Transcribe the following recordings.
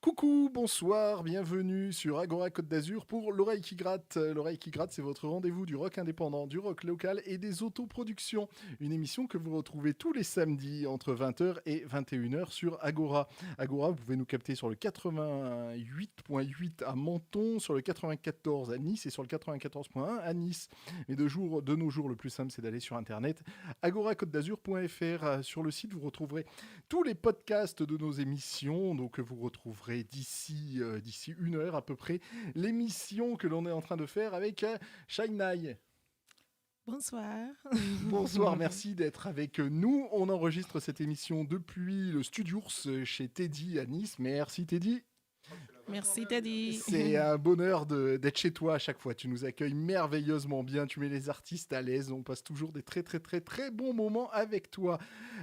Coucou, bonsoir, bienvenue sur Agora Côte d'Azur pour L'Oreille qui gratte. L'Oreille qui gratte, c'est votre rendez-vous du rock indépendant, du rock local et des autoproductions. Une émission que vous retrouvez tous les samedis entre 20h et 21h sur Agora. Agora, vous pouvez nous capter sur le 88.8 à Menton, sur le 94 à Nice et sur le 94.1 à Nice. Mais de nos jours, le plus simple, c'est d'aller sur Internet, agoracôte-d'azur.fr. Sur le site, vous retrouverez tous les podcasts de nos émissions, donc vous retrouverez d'ici une heure à peu près l'émission que l'on est en train de faire avec Shainai. Bonsoir. Bonsoir, merci d'être avec nous. On enregistre cette émission depuis le Studio Ours chez Teddy à Nice. Merci Teddy. Merci Teddy. C'est un bonheur d'être chez toi à chaque fois. Tu nous accueilles merveilleusement bien. Tu mets les artistes à l'aise. On passe toujours des très très très très bons moments avec toi.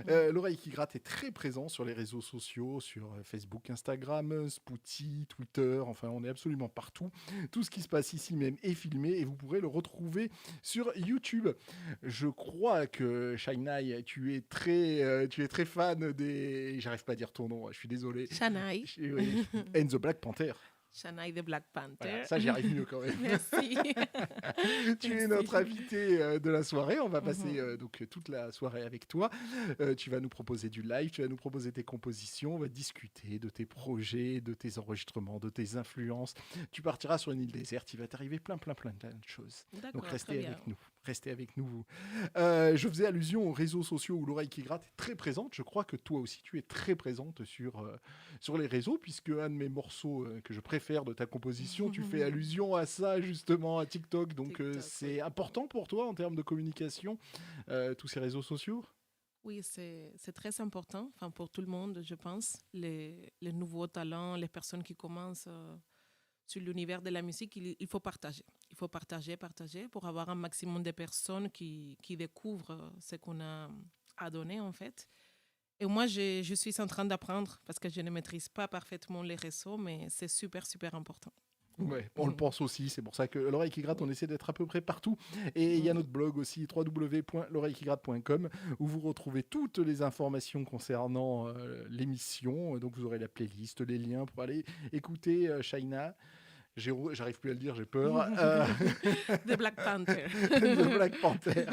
L'Oreille qui gratte est très présent sur les réseaux sociaux, sur Facebook, Instagram, Spoutty, Twitter. Enfin, on est absolument partout. Tout ce qui se passe ici même est filmé et vous pourrez le retrouver sur YouTube. Je crois que Shainai, tu es très fan des. J'arrive pas à dire ton nom. Je suis désolé. Shanaï. Oui. And the Black Panther. Shanaï de Black Panther. Voilà, ça, j'y arrive mieux quand même. Merci. Tu es notre invité de la soirée. On va passer donc toute la soirée avec toi. Tu vas nous proposer du live, tu vas nous proposer tes compositions. On va discuter de tes projets, de tes enregistrements, de tes influences. Tu partiras sur une île déserte. Il va t'arriver plein de choses. D'accord, Donc restez très avec bien. nous. Restez avec nous. Je faisais allusion aux réseaux sociaux où l'Oreille qui gratte est très présente. Je crois que toi aussi, tu es très présente sur les réseaux, puisque un de mes morceaux que je préfère de ta composition, tu fais allusion à ça justement, à TikTok. Donc TikTok, c'est oui. important pour toi en termes de communication, tous ces réseaux sociaux? Oui, c'est très important, enfin, pour tout le monde, je pense. Les nouveaux talents, les personnes qui commencent sur l'univers de la musique, il faut partager. Il faut partager pour avoir un maximum de personnes qui découvrent ce qu'on a à donner, en fait. Et moi, je suis en train d'apprendre parce que je ne maîtrise pas parfaitement les réseaux, mais c'est super, super important. Ouais, on le pense aussi, c'est pour ça que l'Oreille qui gratte, on essaie d'être à peu près partout. Et il y a notre blog aussi, www.l'oreillequigratte.com, où vous retrouvez toutes les informations concernant l'émission. Donc vous aurez la playlist, les liens pour aller écouter Shaina. J'arrive plus à le dire, j'ai peur. The Black Panther. De Black Panther.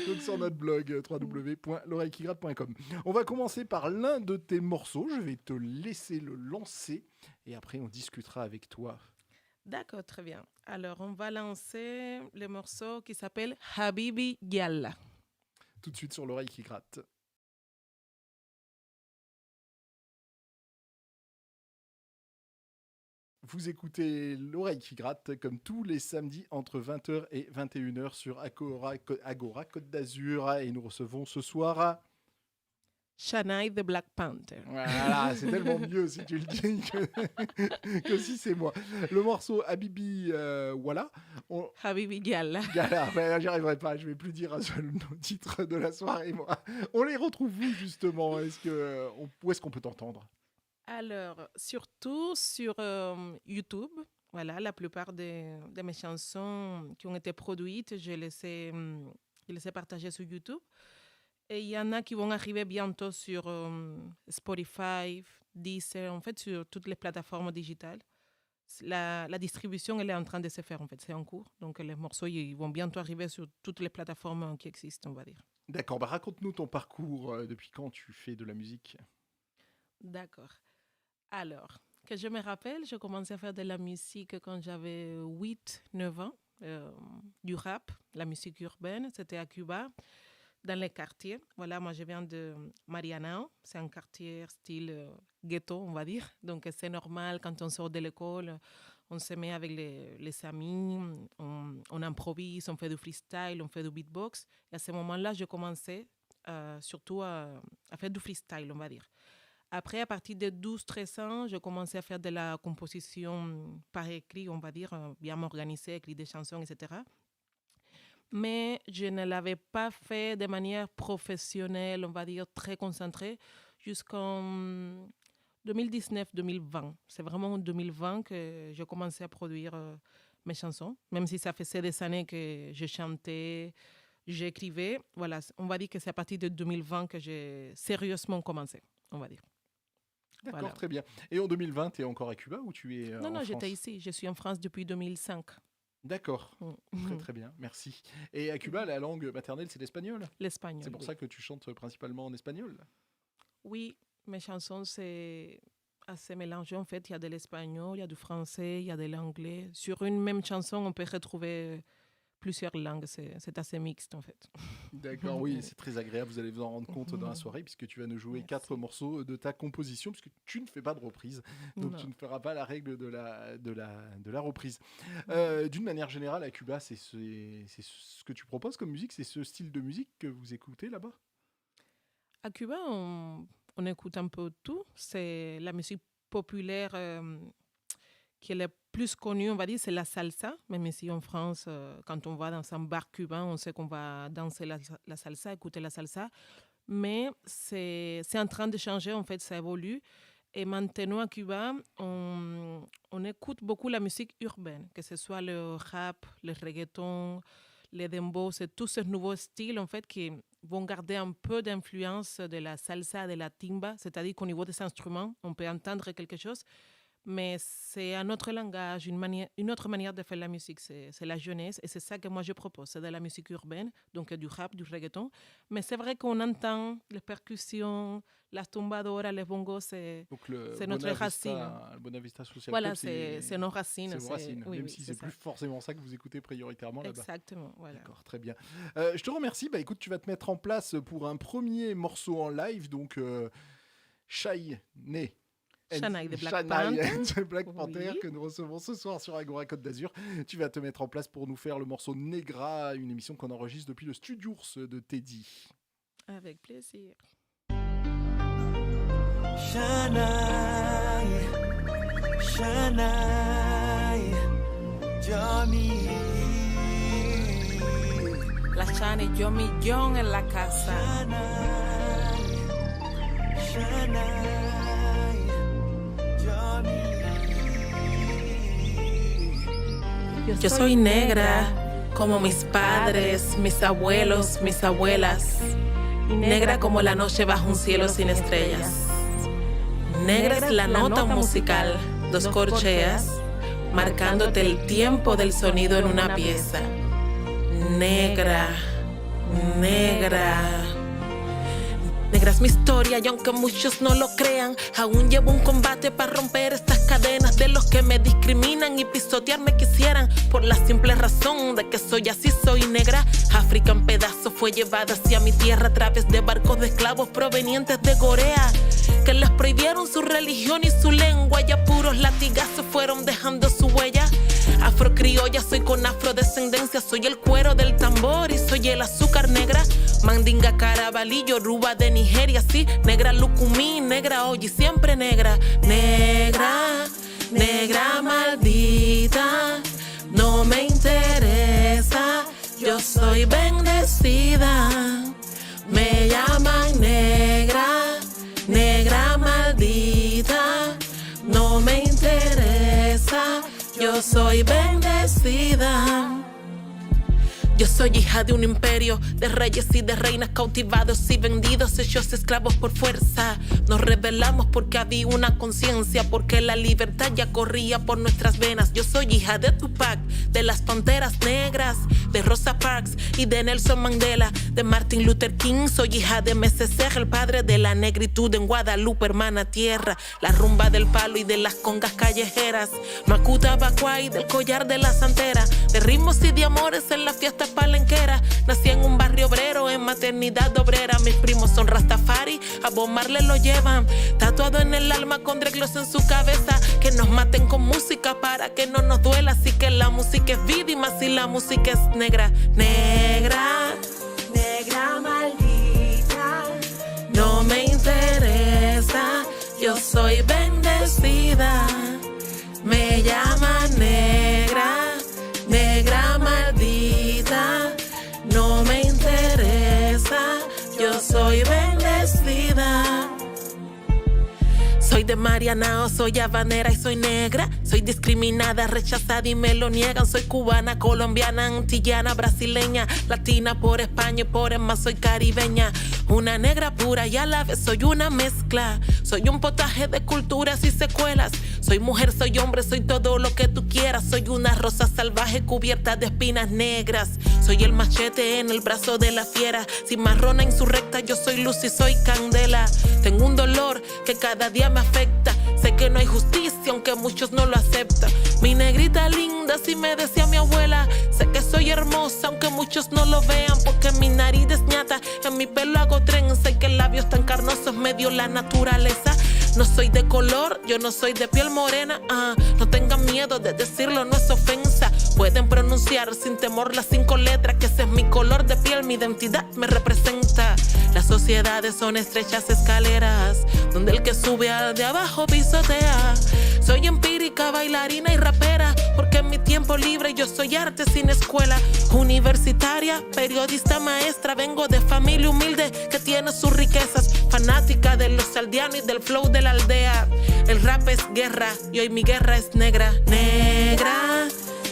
Donc sur notre blog www.l'oreillequigratte.com. On va commencer par l'un de tes morceaux. Je vais te laisser le lancer et après on discutera avec toi. D'accord, très bien. Alors, on va lancer le morceau qui s'appelle Habibi Yalla. Tout de suite sur l'Oreille qui gratte. Vous écoutez l'Oreille qui gratte comme tous les samedis entre 20h et 21h sur Agora Côte d'Azur. Et nous recevons ce soir... Shanaï the Black Panther. Voilà, c'est tellement mieux si tu le dis que si c'est moi. Le morceau Habibi, voilà. Habibi Yalla. Galère, mais j'y arriverai pas, je vais plus dire un seul titre de la soirée, moi. On les retrouve où, justement? Où est-ce qu'on peut t'entendre? Alors, surtout sur YouTube. Voilà, la plupart de mes chansons qui ont été produites, je les ai partagées sur YouTube. Et il y en a qui vont arriver bientôt sur Spotify, Deezer, en fait, sur toutes les plateformes digitales. La distribution, elle est en train de se faire, en fait, c'est en cours. Donc, les morceaux, ils vont bientôt arriver sur toutes les plateformes qui existent, on va dire. D'accord, bah raconte-nous ton parcours, depuis quand tu fais de la musique? D'accord. Alors, que je me rappelle, j'ai commencé à faire de la musique quand j'avais 8, 9 ans, du rap, la musique urbaine, c'était à Cuba. Dans les quartiers. Voilà, moi je viens de Marianao, c'est un quartier style ghetto, on va dire. Donc c'est normal, quand on sort de l'école, on se met avec les amis, on improvise, on fait du freestyle, on fait du beatbox. Et à ce moment-là, je commençais surtout à faire du freestyle, on va dire. Après, à partir de 12, 13 ans, je commençais à faire de la composition par écrit, on va dire, bien m'organiser, écrire des chansons, etc. Mais je ne l'avais pas fait de manière professionnelle, on va dire très concentrée, jusqu'en 2019-2020. C'est vraiment en 2020 que j'ai commencé à produire mes chansons, même si ça faisait des années que je chantais, j'écrivais. Voilà, on va dire que c'est à partir de 2020 que j'ai sérieusement commencé, on va dire. D'accord, Voilà. très bien. Et en 2020, tu es encore à Cuba ou tu es Non, en non, j'étais France? ici. Je suis en France depuis 2005. D'accord, très Mm. très bien, merci. Et à Cuba, la langue maternelle, c'est l'espagnol? C'est L'espagnol, pour oui. ça que tu chantes principalement en espagnol? Oui, mes chansons, c'est assez mélangé. En fait, il y a de l'espagnol, il y a du français, il y a de l'anglais. Sur une même chanson, on peut retrouver plusieurs langues. C'est assez mixte, en fait. D'accord, oui, c'est très agréable, vous allez vous en rendre compte dans la soirée, puisque tu vas nous jouer 4 Merci. morceaux de ta composition, puisque tu ne fais pas de reprise, donc tu Non. ne feras pas la règle de la reprise. D'une manière générale, à Cuba, c'est ce que tu proposes comme musique, c'est ce style de musique que vous écoutez là-bas? À Cuba, on écoute un peu tout. C'est la musique populaire qui est la plus connue, on va dire, c'est la salsa. Même ici en France, quand on va dans un bar cubain, on sait qu'on va danser la salsa, écouter la salsa. Mais c'est en train de changer, en fait, ça évolue. Et maintenant, à Cuba, on écoute beaucoup la musique urbaine, que ce soit le rap, le reggaeton, les dembow, c'est tous ces nouveaux styles, en fait, qui vont garder un peu d'influence de la salsa, de la timba, c'est-à-dire qu'au niveau des instruments, on peut entendre quelque chose, mais c'est un autre langage, une autre manière de faire la musique. C'est la jeunesse et c'est ça que moi je propose. C'est de la musique urbaine, donc du rap, du reggaeton. Mais c'est vrai qu'on entend les percussions, las tumbadoras, les bongos, Donc le c'est notre racine. Bonavista Social Voilà, Club, c'est nos racines. c'est vos racines, Oui, même oui, si c'est c'est ça. plus forcément ça que vous écoutez prioritairement là-bas. Exactement, voilà. D'accord, très bien. Je te remercie. Bah écoute, tu vas te mettre en place pour un premier morceau en live, donc Shai Ne. Shania de Black Shania Panther. de Black Panther, Oui. que nous recevons ce soir sur Agora Côte d'Azur. Tu vas te mettre en place pour nous faire le morceau Negra, une émission qu'on enregistre depuis le Studio Ours de Teddy. Avec plaisir. Shanai, Shanai, Johnny. La Shani, yo millón en la casa. Shanai, Shanai, Johnny. Yo soy negra, como mis padres, mis abuelos, mis abuelas. Negra como la noche bajo un cielo sin estrellas. Negra es la nota musical, dos corcheas, marcándote el tiempo del sonido en una pieza. Negra, negra. Negra es mi historia y aunque muchos no lo crean, aún llevo un combate para romper estas cadenas de los que me discriminan y pisotearme quisieran por la simple razón de que soy así, soy negra. África en pedazos fue llevada hacia mi tierra a través de barcos de esclavos provenientes de Corea, que les prohibieron su religión y su lengua y a puros latigazos fueron dejando su huella. Afrocriolla, soy con afrodescendencia, soy el cuero del tambor y soy el azúcar negra. Mandinga, Carabalí, Yoruba de Nigeria, sí, negra Lucumí, negra hoy y siempre negra. Negra, negra maldita, no me interesa, yo soy bendecida. Me llaman negra, negra maldita, no me interesa, yo soy bendecida. Yo soy hija de un imperio, de reyes y de reinas cautivados y vendidos, hechos esclavos por fuerza. Nos rebelamos porque había una conciencia, porque la libertad ya corría por nuestras venas. Yo soy hija de Tupac, de las Panteras Negras, de Rosa Parks y de Nelson Mandela, de Martin Luther King. Soy hija de Messenger, el padre de la negritud en Guadalupe, hermana tierra. La rumba del palo y de las congas callejeras. Macuta Bacuay, del collar de la santera, de ritmos y de amores en la fiesta palenquera. Nací en un barrio obrero, en maternidad obrera. Mis primos son Rastafari, a Bob Marley lo llevan tatuado en el alma con dreglos en su cabeza. Que nos maten con música para que no nos duela. Así que la música es vida y más si la música es negra. Negra, negra maldita, no me interesa, yo soy bendecida. Me llaman negra, negra maldita, no me interesa, yo soy bendecida. Soy de de Mariana o soy habanera y soy negra. Soy discriminada, rechazada y me lo niegan. Soy cubana, colombiana, antillana, brasileña, latina por España y por más soy caribeña. Una negra pura y a la vez soy una mezcla. Soy un potaje de culturas y secuelas. Soy mujer, soy hombre, soy todo lo que tú quieras. Soy una rosa salvaje cubierta de espinas negras. Soy el machete en el brazo de la fiera. Sin marrona insurrecta, yo soy luz y soy candela. Tengo un dolor que cada día me afecta. Sé que no hay justicia, aunque muchos no lo aceptan. Mi negrita linda, así me decía mi abuela. Sé que soy hermosa, aunque muchos no lo vean. Porque mi nariz es ñata, en mi pelo hago trenza. Y que el labio tan carnoso es medio la naturaleza. No soy de color, yo no soy de piel morena. No tengan miedo de decirlo, no es ofensa. Pueden pronunciar sin temor las 5 letras, que ese es mi color de piel, mi identidad me representa. Las sociedades son estrechas escaleras, donde el que sube al de abajo pisotea. Soy empírica, bailarina y rapera, porque en mi tiempo libre yo soy arte sin escuela. Universitaria, periodista, maestra, vengo de familia humilde que tiene sus riquezas. Fanática de los aldeanos y del flow de la aldea. El rap es guerra y hoy mi guerra es negra. Negra,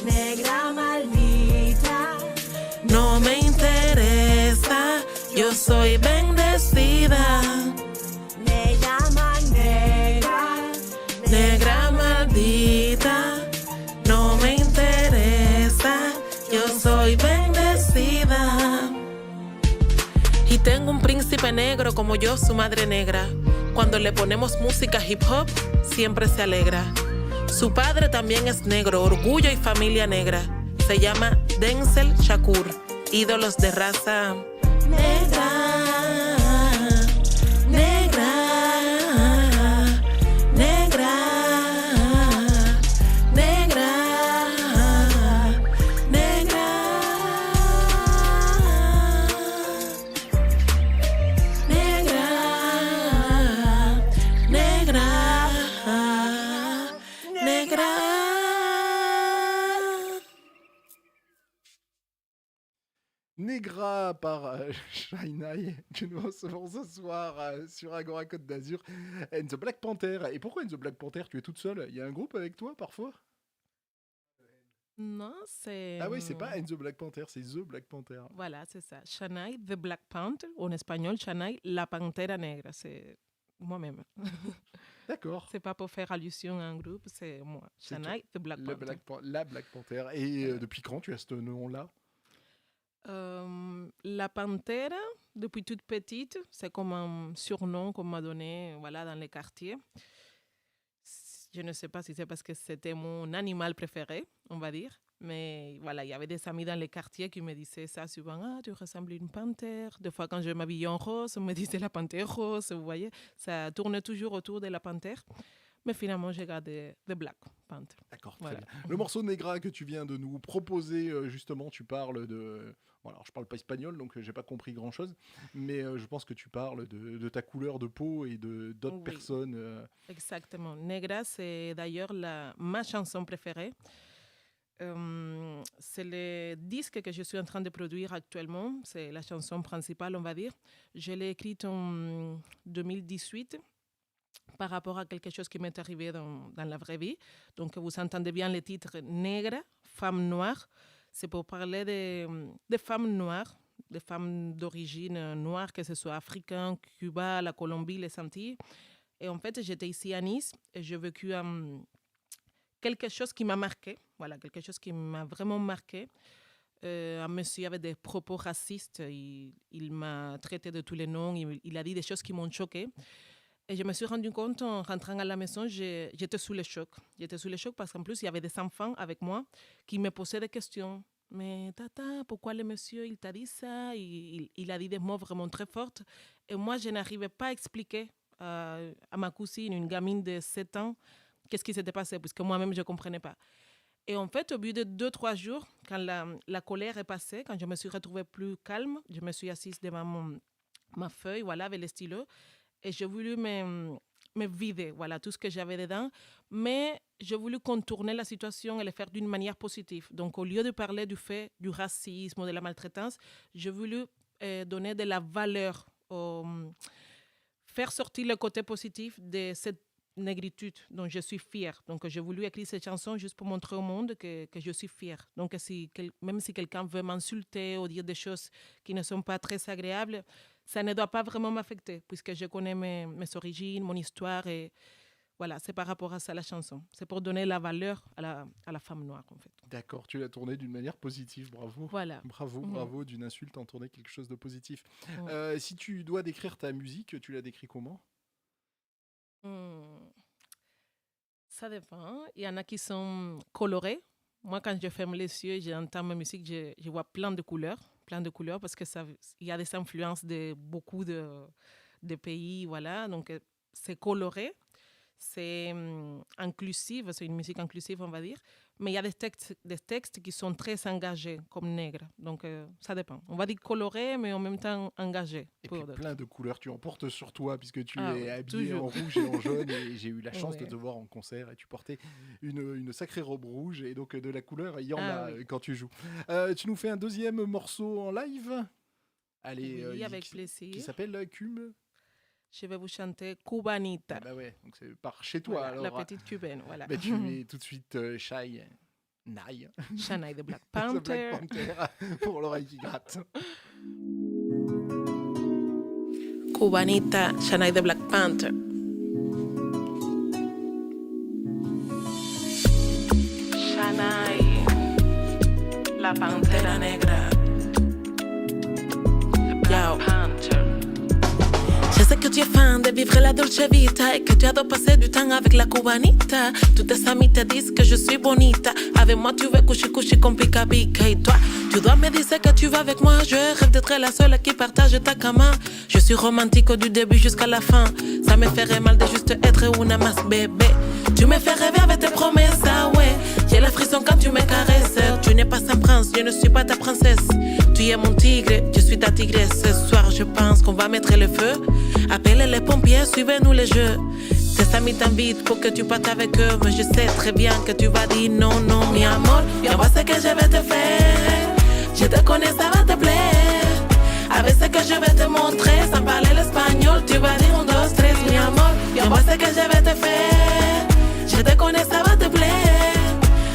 Negra maldita, no me interesa, yo soy bendecida. me llaman negra, Negra maldita, no me interesa, yo soy bendecida. Y tengo un príncipe negro como yo, su madre negra. Cuando le ponemos música hip hop, siempre se alegra. Su padre también es negro, orgullo y familia negra. Se llama Denzel Shakur, ídolos de raza negra. Negra, negra, negra, negra, negra, negra, negra. Negra par Shine que nous recevons ce soir sur Agora Côte d'Azur. And the Black Panther. Et pourquoi And the Black Panther? Tu es toute seule? Il y a un groupe avec toi parfois? Non, c'est... Ah oui, c'est pas And the Black Panther, c'est The Black Panther. Voilà, c'est ça. Shanaï, The Black Panther, en espagnol, Shanaï, la Pantera Negra, c'est moi-même. D'accord. C'est pas pour faire allusion à un groupe, c'est moi. C'est Shanaï, The Black Panther. La Black Panther. Et depuis quand tu as ce nom-là? La Pantera, depuis toute petite, c'est comme un surnom qu'on m'a donné voilà, dans les quartiers. Je ne sais pas si c'est parce que c'était mon animal préféré, on va dire. Mais voilà, il y avait des amis dans les quartiers qui me disaient ça souvent. Ah, tu ressembles à une panthère. Des fois, quand je m'habillais en rose, on me disait la panthère rose. Vous voyez, ça tournait toujours autour de la panthère. Mais finalement, j'ai gardé The Black Panther. D'accord, très Voilà. bien. Le morceau Negra que tu viens de nous proposer, justement, tu parles de... Bon, alors, je parle pas espagnol, donc j'ai pas compris grand-chose, mais je pense que tu parles de ta couleur de peau et d'autres Oui. personnes. Exactement. Negra, c'est d'ailleurs ma chanson préférée. C'est le disque que je suis en train de produire actuellement. C'est la chanson principale, on va dire. Je l'ai écrite en 2018 par rapport à quelque chose qui m'est arrivé dans la vraie vie. Donc, vous entendez bien le titre Negra, femme noire. C'est pour parler des femmes noires, des femmes d'origine noire, que ce soit africain, Cuba, la Colombie, les Antilles. Et en fait, j'étais ici à Nice et j'ai vécu quelque chose qui m'a marqué. Voilà, quelque chose qui m'a vraiment marqué. Un monsieur avait des propos racistes. Il m'a traité de tous les noms. Il a dit des choses qui m'ont choquée. Et je me suis rendu compte en rentrant à la maison, j'étais sous le choc. J'étais sous le choc parce qu'en plus, il y avait des enfants avec moi qui me posaient des questions. Mais tata, pourquoi le monsieur, il t'a dit ça? Il a dit des mots vraiment très forts. Et moi, je n'arrivais pas à expliquer à ma cousine, une gamine de 7 ans, qu'est-ce qui s'était passé, puisque moi-même, je ne comprenais pas. Et en fait, au bout de 2-3 jours, quand la colère est passée, quand je me suis retrouvée plus calme, je me suis assise devant ma feuille, voilà, avec le stylo, et j'ai voulu me vider, voilà, tout ce que j'avais dedans. Mais j'ai voulu contourner la situation et le faire d'une manière positive. Donc, au lieu de parler du fait du racisme, de la maltraitance, j'ai voulu donner de la valeur, faire sortir le côté positif de cette négritude dont je suis fière. Donc, j'ai voulu écrire cette chanson juste pour montrer au monde que je suis fière. Donc, même si quelqu'un veut m'insulter ou dire des choses qui ne sont pas très agréables, ça ne doit pas vraiment m'affecter puisque je connais mes origines, mon histoire et voilà, c'est par rapport à ça la chanson. C'est pour donner la valeur à la femme noire en fait. D'accord, tu l'as tourné d'une manière positive, bravo. Voilà. Bravo, bravo, d'une insulte en tourner quelque chose de positif. Mhm. Si tu dois décrire ta musique, tu la décris comment? Ça dépend. Il y en a qui sont colorés. Moi, quand je ferme les yeux et j'entends ma musique, je vois plein de couleurs parce que il y a des influences de beaucoup de pays, voilà. Donc, c'est coloré, c'est inclusif, c'est une musique inclusive, on va dire. Mais il y a des textes qui sont très engagés, comme Nègre. Donc, ça dépend. On va dire coloré, mais en même temps engagé. Et puis plein de couleurs, tu en portes sur toi puisque tu es habillé toujours. en rouge et en jaune et j'ai eu la chance de Ouais. te voir en concert et tu portais une sacrée robe rouge et donc de la couleur, il y en a oui. quand tu joues. Tu nous fais un deuxième morceau en live? Allez, Oui, avec qui plaisir. s'appelle Cum. Je vais vous chanter Cubanita. Ah bah ouais, donc c'est par chez toi Voilà, alors. la petite cubaine, voilà. Bah, tu es tout de suite shy. Naï. Shanae de Black The Panther. Black Panther pour l'oreille qui gratte. Cubanita, Shanae de Black Panther. Shanae, la pantera negra. Black Panther. Je sais que tu es fan de vivre la dolce vita et que tu adores passer du temps avec la cubanita. Tous tes amis te disent que je suis bonita. Avec moi tu veux coucher con pica pica. Et toi, tu dois me dire que tu vas avec moi. Je rêve d'être la seule qui partage ta cama. Je suis romantique du début jusqu'à la fin. Ça me ferait mal de juste être une masse bébé. Tu me fais rêver avec tes promesses, ah ouais. J'ai la frisson quand tu me caresses. Tu n'es pas un prince, je ne suis pas ta princesse. Tu es mon tigre, je suis ta tigresse. Ce soir je pense qu'on va mettre le feu. Appelez les pompiers, suivez-nous les jeux. Tes amis t'invitent pour que tu partes avec eux. Mais je sais très bien que tu vas dire non, non, mi amor. Viens voir ce que je vais te faire. Je te connais, ça va te plaire. Avec ce que je vais te montrer, sans parler l'espagnol, tu vas dire un, deux, tres, mi amor. Viens voir ce que je vais te faire. Je te connais, ça va te plaire.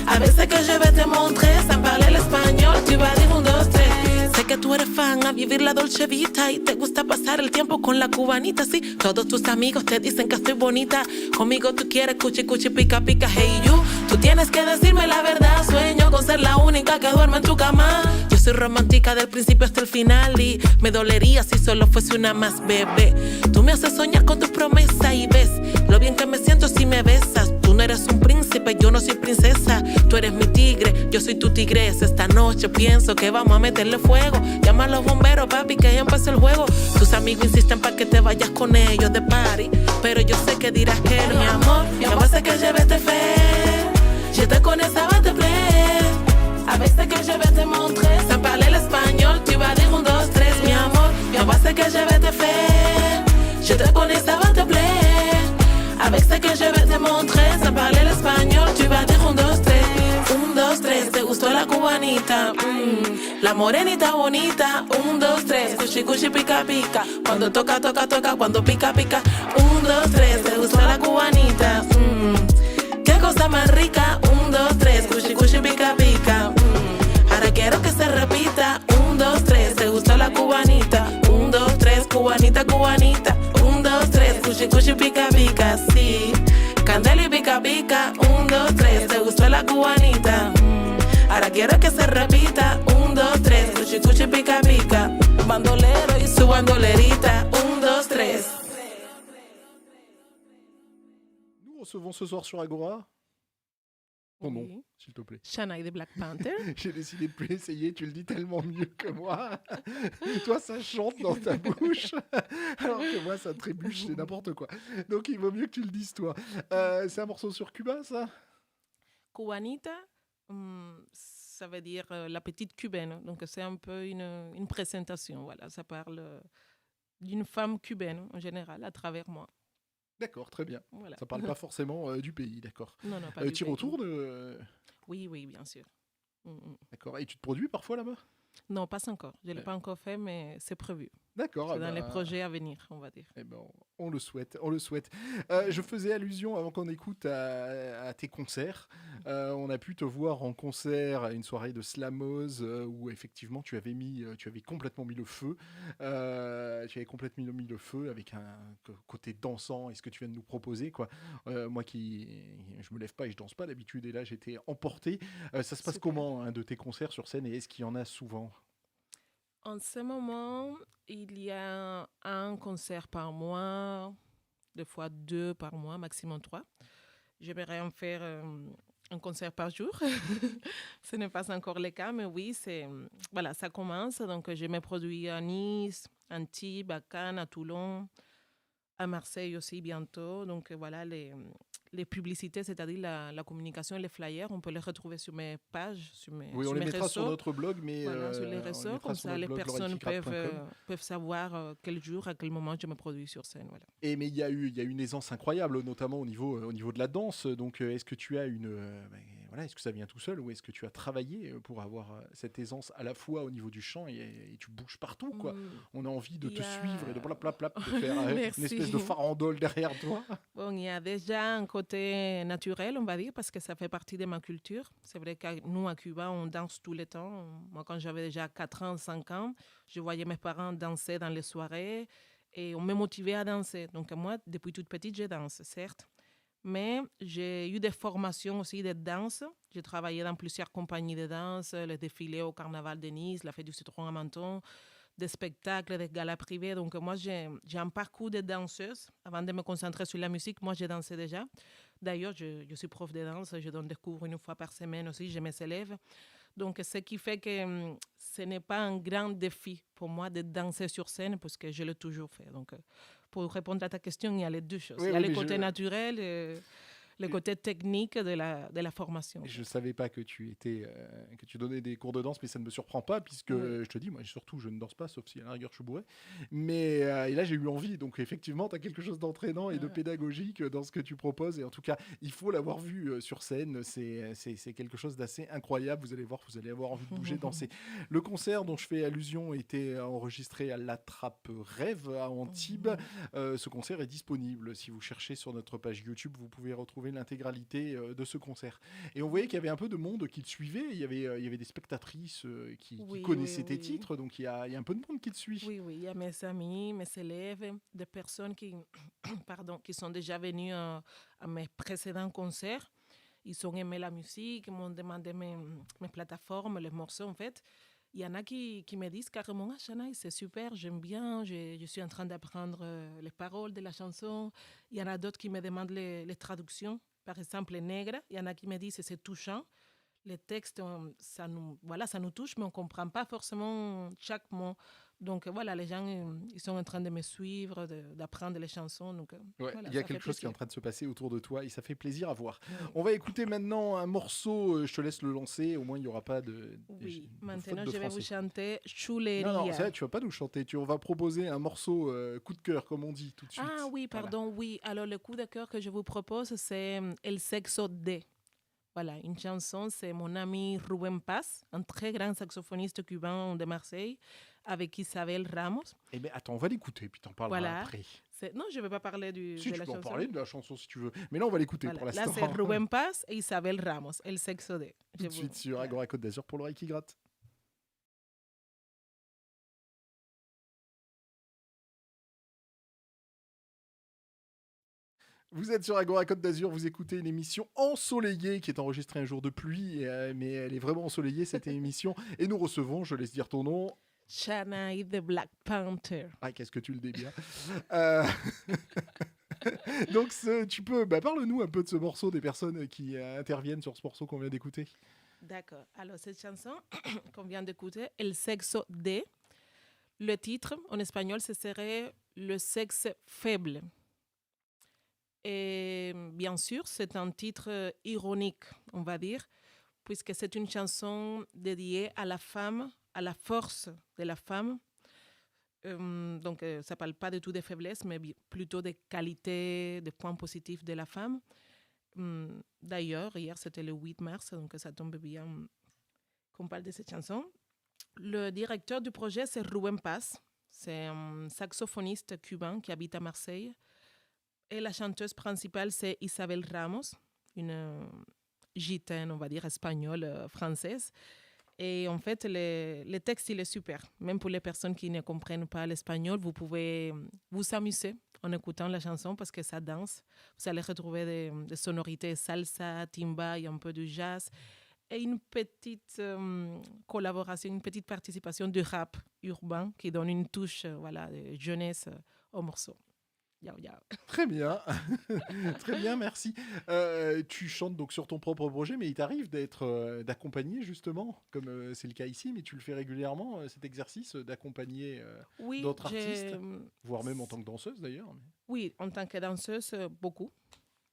Avec ce que je vais te montrer, sans parler l'espagnol, tu vas dire un, dos, tres. Sé que tú eres fan a vivir la dolce vita y te gusta pasar el tiempo con la cubanita, sí. Todos tus amigos te dicen que estoy bonita. Conmigo tú quieres cuchi, cuchi, pica, pica, hey you. Tú tienes que decirme la verdad. Sueño con ser la única que duerme en tu cama. Yo soy romántica del principio hasta el final y me dolería si solo fuese una más, bebé. Tú me haces soñar con tu promesa y ves lo bien que me siento si me besas. Tú no eres un príncipe, yo no soy princesa. Tú eres mi tigre, yo soy tu tigresa. Esta noche pienso que vamos a meterle fuego. Llama a los bomberos, papi, que ya empezó el juego. Tus amigos insisten para que te vayas con ellos de party, pero yo sé que dirás que no. Mi amor, ya va a ser que je vais te faire. Je te connais, ça va te plaire. Avec ce que je vais te montrer, sans parler l'espagnol, tu vas dire un, dos, tres, mi amor. Ya va a ser que je vais te faire. Je te connais, ça va te plaire. Avec ce que je vais te montrer, sans parler l'espagnol, tu vas dire un, dos, tres. Un, dos, tres, te gustó la cubanita, la morenita bonita. Un, dos, tres, cuchi, cuchi, pica, pica. Cuando toca, toca, toca, cuando pica, pica. Un, dos, tres, te gustó la cubanita, qué cosa más rica. Un, dos, tres, cuchi, cuchi, pica, pica. Ahora quiero que se repita. Un, dos, tres, te gustó la cubanita. Un, dos, tres, cubanita, cubanita. Un, dos, tres, cuchi, cuchi, pica, pica, sí. Candela y pica, pica. Un, dos, tres, te gustó la cubanita. Ahora quiero que se repita. Un, dos, tres, cuchi, cuchi, pica, pica. Bandolero y su bandolerita. Un, dos, tres. Nous recevons ce soir sur Agora ton nom, Oui. s'il te plaît. Shanae de Black Panther. J'ai décidé de plus essayer, tu le dis tellement mieux que moi. Toi, ça chante dans ta bouche, alors que moi, ça trébuche, c'est n'importe quoi. Donc, il vaut mieux que tu le dises, toi. C'est un morceau sur Cuba, ça? Cubanita, ça veut dire la petite cubaine. Donc, c'est un peu une présentation. Voilà, ça parle d'une femme cubaine en général à travers moi. D'accord, très bien. Voilà. Ça parle pas forcément du pays, d'accord. Non, non, pas du Tu pays. retournes Oui, oui, bien sûr. D'accord. Et tu te produis parfois là-bas? Non, pas encore. Je ne l'ai Ouais. pas encore fait, mais c'est prévu. D'accord. C'est dans les projets à venir, on va dire. Eh ben, on le souhaite, on le souhaite. Je faisais allusion avant qu'on écoute à tes concerts. On a pu te voir en concert à une soirée de Slamos où effectivement tu avais complètement mis le feu. Tu avais complètement mis le feu avec un côté dansant et ce que tu viens de nous proposer, quoi. Moi je me lève pas et je danse pas d'habitude et là j'étais emporté. Ça se passe Super. comment un de tes concerts sur scène et est-ce qu'il y en a souvent? En ce moment, il y a un concert par mois, des fois 2 par mois, maximum 3. J'aimerais en faire un concert par jour. Ce n'est pas encore le cas, mais oui, voilà, ça commence. Donc, je me produis à Nice, à Antibes, à Cannes, à Toulon, à Marseille aussi bientôt. Donc, voilà, les publicités, c'est-à-dire la communication et les flyers, on peut les retrouver sur mes pages, Oui, on sur les mes mettra sur réseaux. notre blog, mais Voilà, sur on les les réseaux, mettra comme sur ça notre les blog, personnes lauraiticrate.com. peuvent savoir quel jour, à quel moment je me produis sur scène. Voilà. Mais il y a eu une aisance incroyable, notamment au niveau de la danse. Donc, est-ce que tu as voilà, est-ce que ça vient tout seul ou est-ce que tu as travaillé pour avoir cette aisance à la fois au niveau du chant et tu bouges partout, quoi. On a envie de Il te y a- suivre et de plap, plap, plap, de faire une Merci. espèce de farandole derrière toi. Bon, il y a déjà un côté naturel, on va dire, parce que ça fait partie de ma culture. C'est vrai que nous, à Cuba, on danse tout le temps. Moi, quand j'avais déjà 4 ans, 5 ans, je voyais mes parents danser dans les soirées et on me motivait à danser. Donc, moi, depuis toute petite, je danse, certes. Mais j'ai eu des formations aussi de danse. J'ai travaillé dans plusieurs compagnies de danse, les défilés au Carnaval de Nice, la Fête du Citron à Menton, des spectacles, des galas privés. Donc, moi, j'ai un parcours de danseuse. Avant de me concentrer sur la musique, moi, j'ai dansé déjà. D'ailleurs, je suis prof de danse. Je donne des cours une fois par semaine aussi. Je mes élèves. Donc, ce qui fait que ce n'est pas un grand défi pour moi de danser sur scène parce que je l'ai toujours fait. Donc, pour répondre à ta question, il y a les deux choses. Oui, il y a oui, le mais côté naturel et le côté technique de la formation. Je savais pas que que tu donnais des cours de danse, mais ça ne me surprend pas puisque Oui. je te dis, moi surtout, je ne danse pas, sauf si à la rigueur je suis bourré. Mais et là, j'ai eu envie. Donc effectivement, tu as quelque chose d'entraînant et de Ouais. pédagogique dans ce que tu proposes. Et en tout cas, il faut l'avoir vu sur scène. C'est quelque chose d'assez incroyable. Vous allez voir, vous allez avoir envie de bouger, danser. Le concert dont je fais allusion était enregistré à La Trappe Rêve à Antibes. Ce concert est disponible. Si vous cherchez sur notre page YouTube, vous pouvez retrouver l'intégralité de ce concert. Et on voyait qu'il y avait un peu de monde qui te suivait. Il y avait des spectatrices qui Oui, connaissaient oui, tes oui. titres. Donc il y a un peu de monde qui te suit. Oui, oui, il y a mes amis, mes élèves, des personnes pardon, qui sont déjà venues à mes précédents concerts. Ils ont aimé la musique, ils m'ont demandé mes plateformes, les morceaux en fait. Il y en a qui me disent carrément, ah, Shanaï, c'est super, j'aime bien, je suis en train d'apprendre les paroles de la chanson. Il y en a d'autres qui me demandent les traductions. Par exemple, les nègres, il y en a qui me disent que c'est touchant. Les textes, voilà, ça nous touche, mais on ne comprend pas forcément chaque mot. Donc voilà, les gens, ils sont en train de me suivre, d'apprendre les chansons. Donc, Ouais, voilà, il y a ça fait quelque chose qui est en plaisir. train de se passer autour de toi et ça fait plaisir à voir. On va écouter maintenant un morceau, je te laisse le lancer, au moins il n'y aura pas de Oui, faute maintenant de je vais vous français. chanter Non, Chuleria. ça, tu vas pas nous chanter, on va proposer un morceau coup de cœur, comme on dit, tout de suite. Ah oui, Voilà. pardon, oui. Alors le coup de cœur que je vous propose, c'est El Sexo de. Voilà, une chanson, c'est mon ami Rubén Paz, un très grand saxophoniste cubain de Marseille, avec Isabel Ramos. Eh bien, attends, on va l'écouter, puis t'en parleras Voilà. après. Non, je ne vais pas parler Si, de tu la peux en chanson. parler de la chanson si tu veux. Mais là, on va l'écouter Voilà. pour Là, l'instant. c'est Rubén Paz et Isabel Ramos, El Sexo de. Tout de suite sur Agora Côte d'Azur pour l'oreille qui gratte. Vous êtes sur Agora Côte d'Azur, vous écoutez une émission ensoleillée qui est enregistrée un jour de pluie, mais elle est vraiment ensoleillée cette émission. Et nous recevons, je laisse dire ton nom. Shanaï the Black Panther. Ah, qu'est-ce que tu le dis bien. Donc, tu peux, parle-nous un peu de ce morceau, des personnes qui interviennent sur ce morceau qu'on vient d'écouter. D'accord. Alors, cette chanson qu'on vient d'écouter, El Sexo de, le titre en espagnol, ce serait Le sexe faible. Et bien sûr, c'est un titre ironique, on va dire, puisque c'est une chanson dédiée à la femme, à la force de la femme. Donc, ça ne parle pas du tout de faiblesse, mais plutôt des qualités, des points positifs de la femme. D'ailleurs, hier, c'était le 8 mars, donc ça tombe bien qu'on parle de cette chanson. Le directeur du projet, c'est Rubén Paz. C'est un saxophoniste cubain qui habite à Marseille. Et la chanteuse principale, c'est Isabel Ramos, une gitane, on va dire, espagnole, française. Et en fait, le texte, il est super. Même pour les personnes qui ne comprennent pas l'espagnol, vous pouvez vous amuser en écoutant la chanson parce que ça danse. Vous allez retrouver des sonorités salsa, timba et un peu de jazz. Et une petite collaboration, une petite participation de rap urbain qui donne une touche de jeunesse au morceau. Yao, yao. Très bien, très bien, merci. Tu chantes donc sur ton propre projet, mais il t'arrive d'accompagner justement, comme c'est le cas ici, mais tu le fais régulièrement, cet exercice d'accompagner Oui, d'autres artistes, voire même en tant que danseuse d'ailleurs. Oui, en tant que danseuse, beaucoup.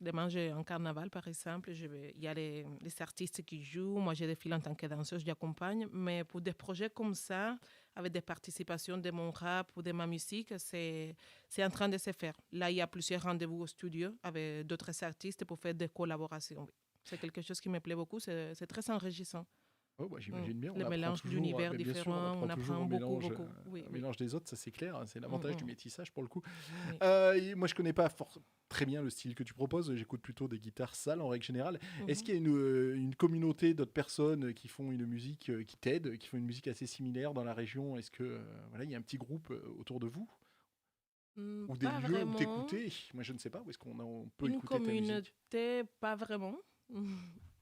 Demain, j'ai un carnaval, par exemple. Il y a les artistes qui jouent. Moi, je défile en tant que danseuse, j'accompagne. Mais pour des projets comme ça, avec des participations de mon rap ou de ma musique, c'est en train de se faire. Là, il y a plusieurs rendez-vous au studio avec d'autres artistes pour faire des collaborations. C'est quelque chose qui me plaît beaucoup. C'est très enrichissant. Oh, bah, j'imagine bien. Le mélange d'univers différents, on apprend beaucoup. Le mélange des autres, ça c'est clair. C'est l'avantage du métissage pour le coup. Oui. Moi, je connais pas très bien le style que tu proposes. J'écoute plutôt des guitares sales en règle générale. Est-ce qu'il y a une communauté d'autres personnes qui font une musique qui t'aident, qui font une musique assez similaire dans la région? Est-ce que il y a un petit groupe autour de vous? Ou des lieux vraiment. Où t'écouter? Moi, je ne sais pas où est-ce qu'on peut écouter ta musique. Une communauté, pas vraiment.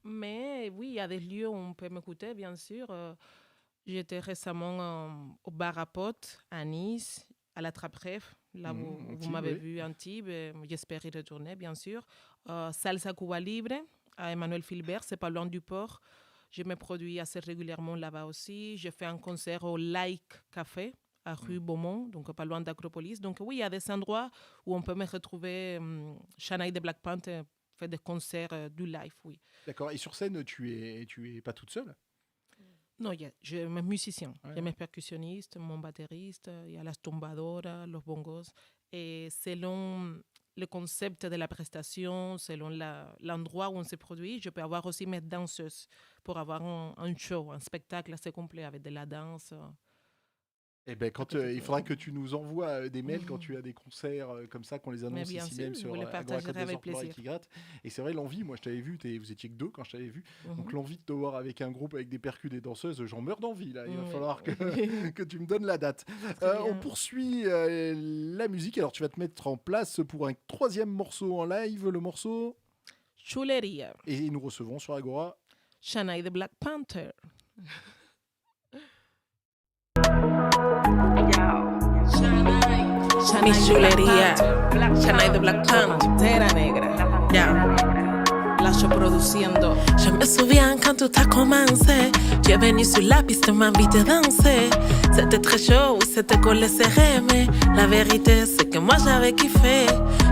Mais oui, il y a des lieux où on peut m'écouter, bien sûr. J'étais récemment au Bar à Potes, à Nice, à la Trappe-Rêve. Là, vous m'avez vu à Antibes. J'espère y retourner, bien sûr. Salsa Cuba Libre, à Emmanuel Filbert, c'est pas loin du port. Je me produis assez régulièrement là-bas aussi. Je fais un concert au Like Café, à rue Beaumont, donc pas loin d'Acropolis. Donc oui, il y a des endroits où on peut me retrouver. Shanaï de Black Panther fait des concerts du live, oui. D'accord. Et sur scène, tu es pas toute seule? Non, j'ai mes musiciens, il y a mes percussionnistes, mon batteriste, il y a las tumbadoras, los bongos. Et selon le concept de la prestation, selon l'endroit où on se produit, je peux avoir aussi mes danseuses pour avoir un show, un spectacle assez complet avec de la danse. Eh ben, il faudra que tu nous envoies des mails quand tu as des concerts comme ça, qu'on les annonce ici même sur partagerai avec plaisir. Et c'est vrai, l'envie, moi je t'avais vu, vous étiez que 2 quand je t'avais vu, donc l'envie de te voir avec un groupe avec des percus, des danseuses, j'en meurs d'envie là, il va falloir que tu me donnes la date. On poursuit la musique, alors tu vas te mettre en place pour un 3e morceau en live, le morceau Chuleria. Et nous recevons sur Agora Shanaï de Black Panther. Mi chulería, Shanaï de Black Panther, negra, yeah. Lacho produciendo. Je me souviens quand tout a commencé. Tu es venu sur la piste, m'inviter à danser. C'était très chaud, oui, c'était collé serré. Mais la vérité, c'est que moi j'avais kiffé.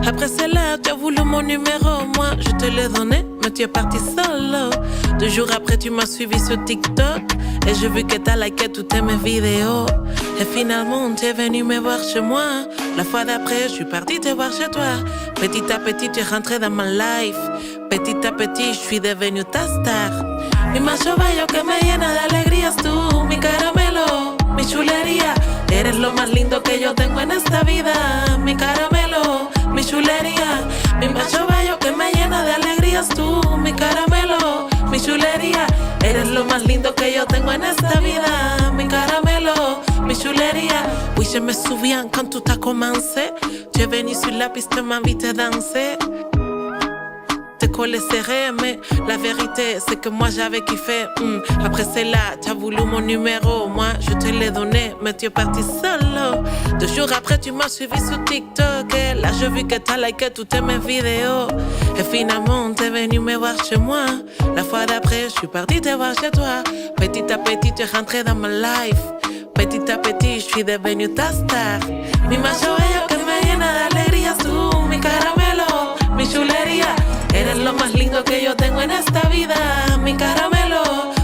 Après cela, tu as voulu mon numéro. Moi, je te l'ai donné, mais tu es parti solo. 2 jours après, tu m'as suivi sur TikTok. Et j'ai vu que t'as liké toutes mes vidéos. Et finalement, tu es venu me voir chez moi. La fois d'après, je suis partie te voir chez toi. Petit à petit, tu es rentré dans ma life. Petit a petit, je suis devenue ta star. Mi macho bello que me llena de alegrías, tú, mi caramelo, mi chulería. Eres lo más lindo que yo tengo en esta vida. Mi caramelo, mi chulería. Mi macho bello que me llena de alegrías, tú, mi caramelo, mi chulería. Eres lo más lindo que yo tengo en esta vida. Mi caramelo, mi chulería. Oui, je me souviens quand tout a commencé. Tu es venu sur la piste, m'inviter à danser. Collé serré, mais la vérité c'est que moi j'avais kiffé. Après cela, tu as voulu mon numéro. Moi je te l'ai donné, mais tu es parti solo. 2 jours après, tu m'as suivi sur TikTok. Et là, j'ai vu que t'as liké toutes mes vidéos. Et finalement, t'es venu me voir chez moi. La fois d'après, je suis partie te voir chez toi. Petit à petit, tu es rentré dans ma life. Petit à petit, je suis devenue ta star. Mi macho bello que me llena de alegrías, tú, mi caramelo, mi chulería. Eres lo más lindo que yo tengo en esta vida. Mi caramelo,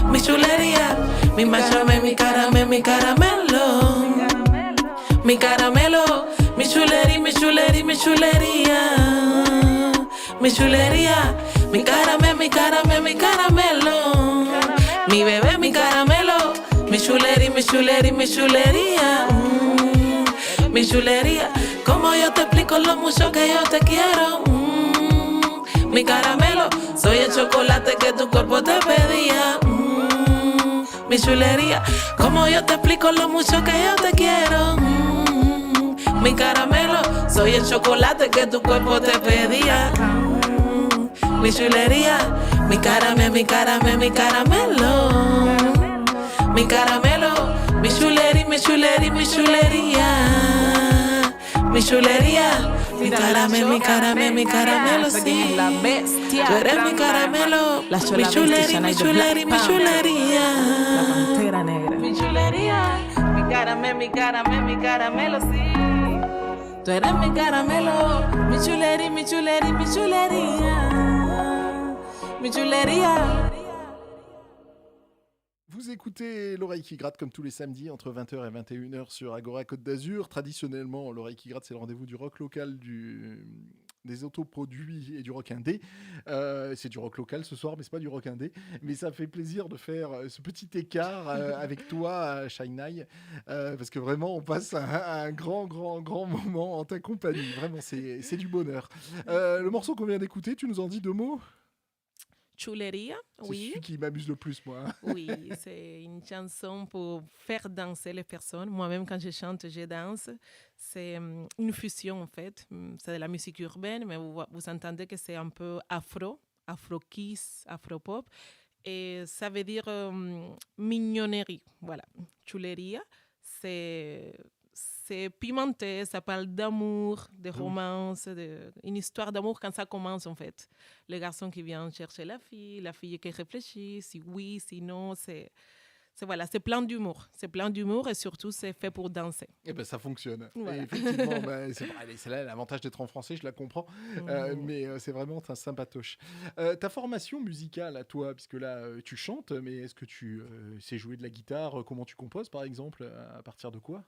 mi chulería. Mi macho, mi caramelo. Mi caramelo, mi chulería, mi chulería, mi chulería. Mi chulería. Mi caramelo, mi caramelo. Mi bebé, mi caramelo. Mi chulería, mi chulería, mi chulería. mi chulería. Como yo te explico lo mucho que yo te quiero. Mi caramelo, soy el chocolate que tu cuerpo te pedía. Mi chulería, como yo te explico lo mucho que yo te quiero. Mi caramelo, soy el chocolate que tu cuerpo te pedía. Mi chulería, mi caramelo, mi caramelo, mi caramelo. Mi caramelo, mi chulería, mi chulería, mi chulería. Mi chulería, mi caramelo, mi caramelo, mi caramelo, sí. La bestia. Tú eres mi caramelo, La mi chola chulería, mi chulería, mi La chulería. pantera negra. Mi chulería, mi caramelo, mi caramelo, mi caramelo, sí. Tú eres mi caramelo, mi chulería, mi chulería, mi chulería. Mi chulería. Vous écoutez L'Oreille qui gratte comme tous les samedis entre 20h et 21h sur Agora Côte d'Azur. Traditionnellement, L'Oreille qui gratte, c'est le rendez-vous du rock local, des autoproduits et du rock indé. C'est du rock local ce soir, mais c'est pas du rock indé. Mais ça fait plaisir de faire ce petit écart avec toi, Shainai, parce que vraiment, on passe un grand moment en ta compagnie. Vraiment, c'est du bonheur. Le morceau qu'on vient d'écouter, tu nous en dis 2 mots ? Chulería, C'est oui. celui qui m'amuse le plus, moi. Oui, c'est une chanson pour faire danser les personnes. Moi-même, quand je chante, je danse. C'est une fusion, en fait. C'est de la musique urbaine, mais vous entendez que c'est un peu afro-kiss, afro-pop. Et ça veut dire mignonnerie. Voilà. Chulería, c'est pimenté, ça parle d'amour, de romance, une histoire d'amour quand ça commence en fait. Le garçon qui vient chercher la fille qui réfléchit, si oui, si non, c'est plein d'humour et surtout c'est fait pour danser. Et ben ça fonctionne. Voilà. Et effectivement, c'est là l'avantage d'être en français, je la comprends, mais c'est vraiment un sympatoche. Ta formation musicale à toi, puisque là tu chantes, mais est-ce que tu sais jouer de la guitare? Comment tu composes par exemple? À partir de quoi?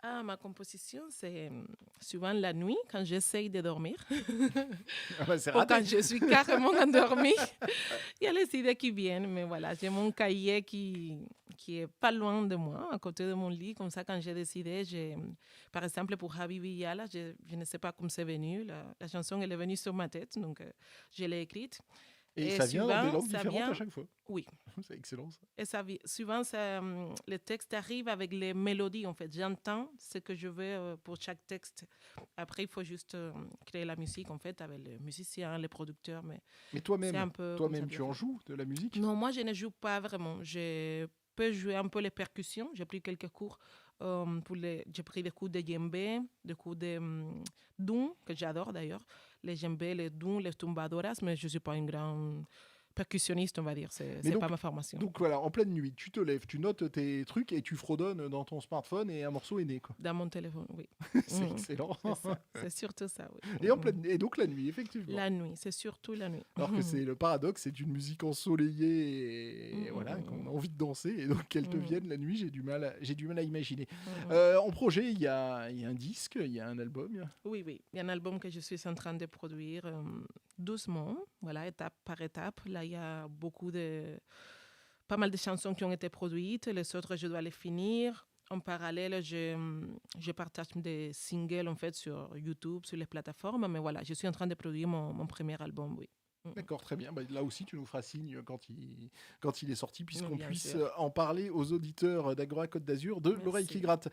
Ah, ma composition, c'est souvent la nuit, quand j'essaye de dormir. Ah bah, c'est Ou raté. quand je suis carrément endormie. Il y a les idées qui viennent, mais voilà, j'ai mon cahier qui est pas loin de moi, à côté de mon lit. Comme ça, quand j'ai des idées, par exemple, pour Habibi Yala, je ne sais pas comment c'est venu. La chanson, elle est venue sur ma tête, donc je l'ai écrite. Et Et ça vient souvent, des langues ça différentes vient- à chaque fois. Oui. C'est excellent ça. Et souvent, le texte arrive avec les mélodies, en fait. J'entends ce que je veux pour chaque texte. Après, il faut juste créer la musique, en fait, avec les musiciens, les producteurs. Mais Mais c'est toi-même, un peu comme ça tu en joues de la musique? non, moi, je ne joue pas vraiment. Je peux jouer un peu les percussions. J'ai pris quelques cours. J'ai pris des cours de djembé, des cours de doum, que j'adore d'ailleurs. Les djembé, les doum, les tumbadoras, mais je ne suis pas une grande percussionniste, on va dire. Mais C'est donc- pas ma formation. Donc voilà, en pleine nuit, tu te lèves, tu notes tes trucs et tu fredonnes dans ton smartphone et un morceau est né, quoi. Dans mon téléphone, oui. C'est Mhm. excellent. C'est ça. C'est surtout ça, oui. Et donc la nuit, effectivement. La nuit, c'est surtout la nuit. Alors que c'est le paradoxe, c'est une musique ensoleillée et voilà, qu'on a envie de danser et donc qu'elle te vienne la nuit, j'ai du mal à imaginer. En projet, il y a un disque, il y a un album. Oui, oui. Il y a un album que je suis en train de produire doucement, voilà, étape par étape. Là, il y a pas mal de chansons qui ont été produites. Les autres, je dois les finir. En parallèle, je partage des singles en fait sur YouTube, sur les plateformes. Mais voilà, je suis en train de produire mon premier album, oui. D'accord, très bien. Bah, là aussi, tu nous feras signe quand il est sorti, puisqu'on Bien puisse sûr. en parler aux auditeurs d'Agora Côte d'Azur de Merci. L'Oreille qui gratte.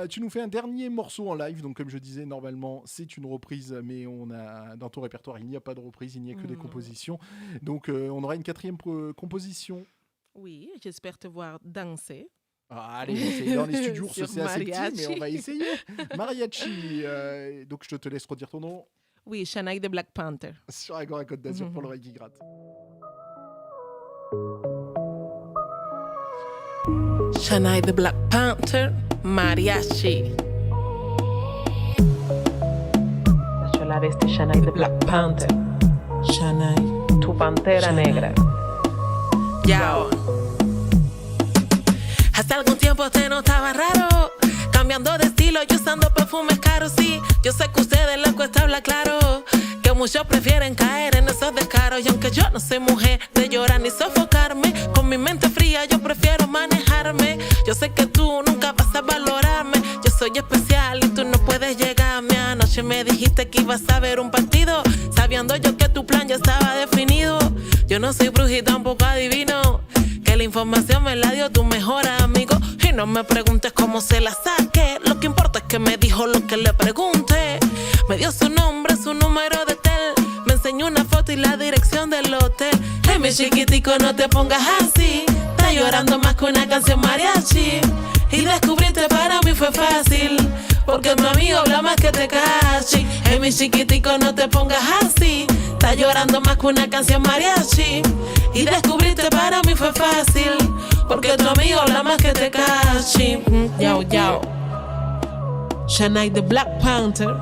Tu nous fais un dernier morceau en live. Donc, comme je disais, normalement, c'est une reprise, mais dans ton répertoire, il n'y a pas de reprise, il n'y a que des compositions. Donc, on aura une 4e composition. Oui, j'espère te voir danser. Ah, allez, c'est dans les studios, Sur c'est assez petit, mariachi. mais on va essayer. Mariachi. Donc, je te laisse redire ton nom Oui, Shanaï de Black Panther. sur Agora Côte d'Azur pour L'Oreille qui gratte. Shanae the Black Panther, Mariachi. Yo la bestia Shanaï de Black Panther. Shanae. Tu pantera negra. Yao. Hace algún tiempo te notaba raro, cambiando de estilo y usando perfumes caros. Sí, yo sé que a ustedes les cuesta hablar claro, que muchos prefieren caer en esos descaros. Y aunque yo no soy mujer de llorar ni sofocarme, con mi mente fría yo prefiero manejarme. Yo sé que tú nunca vas a valorarme, yo soy especial y tú no puedes llegarme. Anoche me dijiste que ibas a ver un partido, sabiendo yo que tu plan ya estaba definido. Yo no soy bruja y tampoco adivino, que la información me la dio tu mejor amigo. Y no me preguntes cómo se la saqué, lo que importa es que me dijo lo que le pregunté. Me dio su nombre, su número de tel, me enseñó una foto y la dirección del hotel. Hey, mi chiquitico, no te pongas así, está llorando más que una canción mariachi. Y descubrirte para mí fue fácil, porque mi amigo habla más que te cachi. Hey, mi chiquitico, no te pongas así, está llorando más que una canción mariachi. Y descubrirte para mí fue fácil, porque tu amigo habla más que te cachi. Yao, yao. Shania the Black Panther,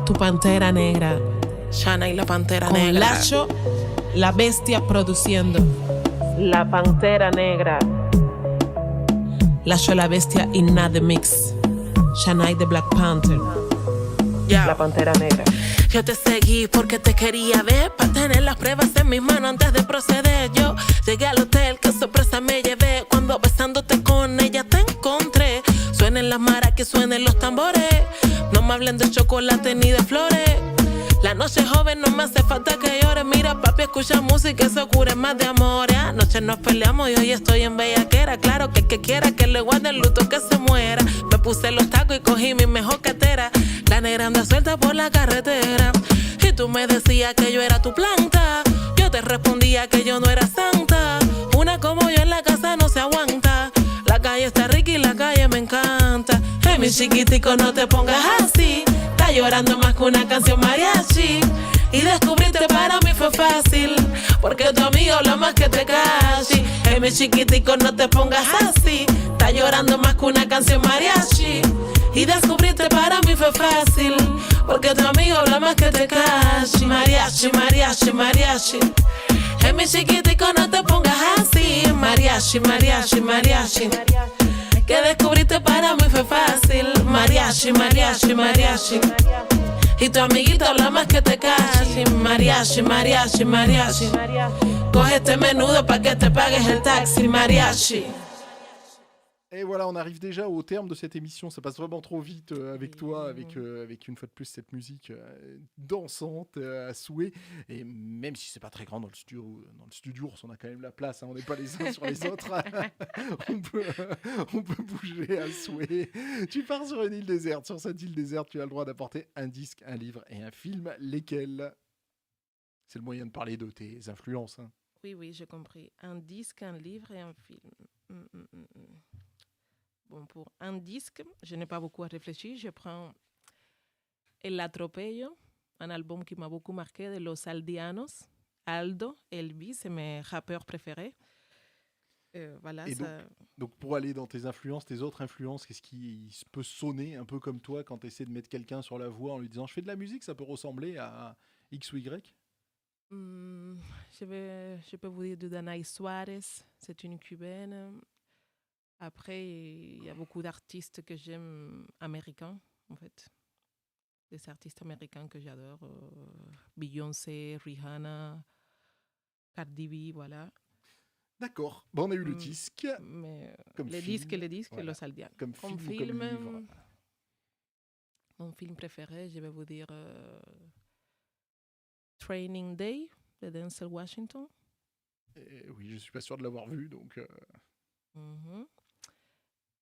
tu pantera negra. Shania la pantera Con negra. Lacho, la bestia produciendo. La pantera negra. Lacho la bestia in the mix. Shania the Black Panther. La pantera negra. Yo te seguí porque te quería ver, para tener las pruebas en mis manos antes de proceder. Yo llegué al hotel, qué sorpresa me llevé, cuando besándote con ella te encontré. Suenen las maracas, suenen los tambores, no me hablen de chocolate ni de flores. La noche es joven, no me hace falta que llore. Mira, papi, escucha música, eso cura más de amor. Anoche nos peleamos y hoy estoy en bellaquera. Claro que el que quiera que le guarde el luto que se muera. Me puse los tacos y cogí mi mejor cartera. La negra anda suelta por la carretera. Y tú me decías que yo era tu planta, yo te respondía que yo no era santa. Una como yo en la casa no se aguanta. La calle está rica y la calle me encanta. Hey, mi chiquitico, no te pongas así, está llorando más que una canción mariachi. Y descubrirte para mí fue fácil, porque tu amigo habla más que te cachi. Hey, mi chiquitico, no te pongas así, está llorando más que una canción mariachi. Y descubrirte para mí fue fácil, porque tu amigo habla más que te cachi. Mariachi, mariachi, mariachi. Hey, mi chiquitico, no te pongas así. Mariachi, mariachi, mariachi. Que descubriste para mí fue fácil. Mariachi, mariachi, mariachi. Y tu amiguito habla más que te cachi. Mariachi, mariachi, mariachi. Coge este menudo pa' que te pagues el taxi. Mariachi. Et voilà, on arrive déjà au terme de cette émission. Ça passe vraiment trop vite avec toi, avec une fois de plus cette musique dansante à souhait. Et même si c'est pas très grand dans le studio, on a quand même la place. Hein, on n'est pas les uns sur les autres. on peut bouger à souhait. Tu pars sur une île déserte. Sur cette île déserte, tu as le droit d'apporter un disque, un livre et un film. Lesquels? C'est le moyen de parler de tes influences. Hein. Oui, j'ai compris. Un disque, un livre et un film. Bon, pour un disque, je n'ai pas beaucoup à réfléchir. Je prends El Atropello, un album qui m'a beaucoup marqué de Los Aldeanos. Aldo, Elvis, c'est mes rappeurs préférés. Voilà, et ça... donc, pour aller dans tes influences, tes autres influences, qu'est-ce qui peut sonner un peu comme toi quand tu essaies de mettre quelqu'un sur la voie en lui disant « Je fais de la musique, ça peut ressembler à X ou Y » Je peux vous dire de Danaï Suarez, c'est une cubaine. Après, il y a beaucoup d'artistes que j'aime américains, en fait. Des artistes américains que j'adore. Beyoncé, Rihanna, Cardi B, voilà. D'accord. Bon, on a eu le disque. Mais comme les film, disques, voilà. Los Aldeanos. Comme film ou comme livre. Mon film préféré, je vais vous dire Training Day de Denzel Washington. Oui, je suis pas sûr de l'avoir vu, donc...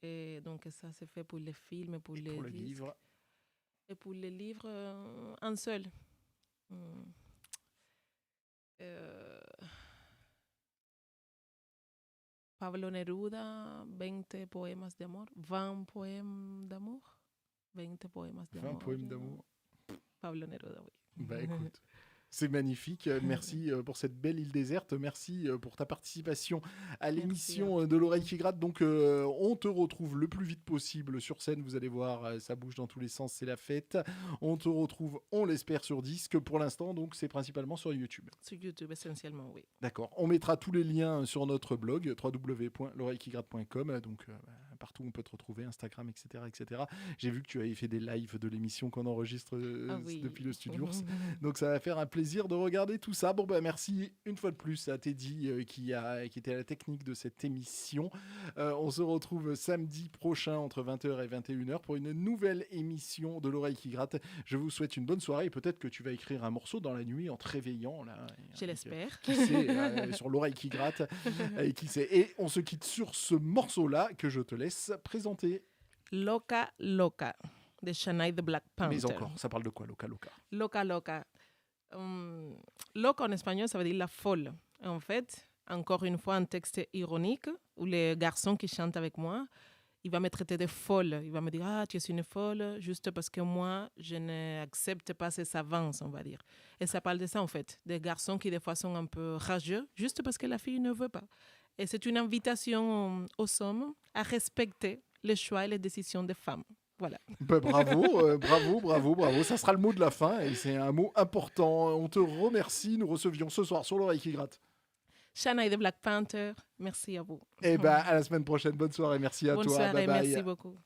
Et donc ça c'est fait pour les films et pour les livres. Et pour les livres, un seul. Pablo Neruda, 20 poemas de amor. 20 poèmes d'amour. 20 poemas d'amour. 20 poèmes d'amour. Pablo Neruda, oui. Bah écoute, c'est magnifique. Merci pour cette belle île déserte. Merci pour ta participation à l'émission de l'oreille qui gratte. Donc on te retrouve le plus vite possible sur scène. Vous allez voir, ça bouge dans tous les sens, c'est la fête. On te retrouve, on l'espère, sur disque. Pour l'instant, donc c'est principalement sur YouTube. Sur YouTube, essentiellement, oui. D'accord. On mettra tous les liens sur notre blog www.l'oreillequigratte.com. Donc partout où on peut te retrouver, Instagram, etc., etc. J'ai vu que tu avais fait des lives de l'émission qu'on enregistre depuis le studio. Donc ça va faire un plaisir de regarder tout ça. Bon, merci une fois de plus à Teddy qui était à la technique de cette émission. On se retrouve samedi prochain entre 20h et 21h pour une nouvelle émission de l'oreille qui gratte. Je vous souhaite une bonne soirée et peut-être que tu vas écrire un morceau dans la nuit en te réveillant. Là, je l'espère. Qui sait, sur l'oreille qui gratte. Et qui sait. Et on se quitte sur ce morceau-là que je te laisse présenter. Loca Loca de Shania the Black Panther. Mais encore, ça parle de quoi, Loca Loca? Loca Loca. Loca en espagnol, ça veut dire la folle. En fait, encore une fois, un texte ironique où le garçon qui chante avec moi, il va me traiter de folle. Il va me dire, ah, tu es une folle, juste parce que moi, je n'accepte pas ces avances, on va dire. Et ça parle de ça, en fait, des garçons qui, des fois, sont un peu rageux, juste parce que la fille ne veut pas. Et c'est une invitation aux hommes à respecter les choix et les décisions des femmes. Voilà. Bravo. Ça sera le mot de la fin et c'est un mot important. On te remercie. Nous recevions ce soir sur l'oreille qui gratte Shania the Black Panther, merci à vous. Et à la semaine prochaine. Bonne soirée, merci à toi. Bonne soirée, bye bye. Merci beaucoup.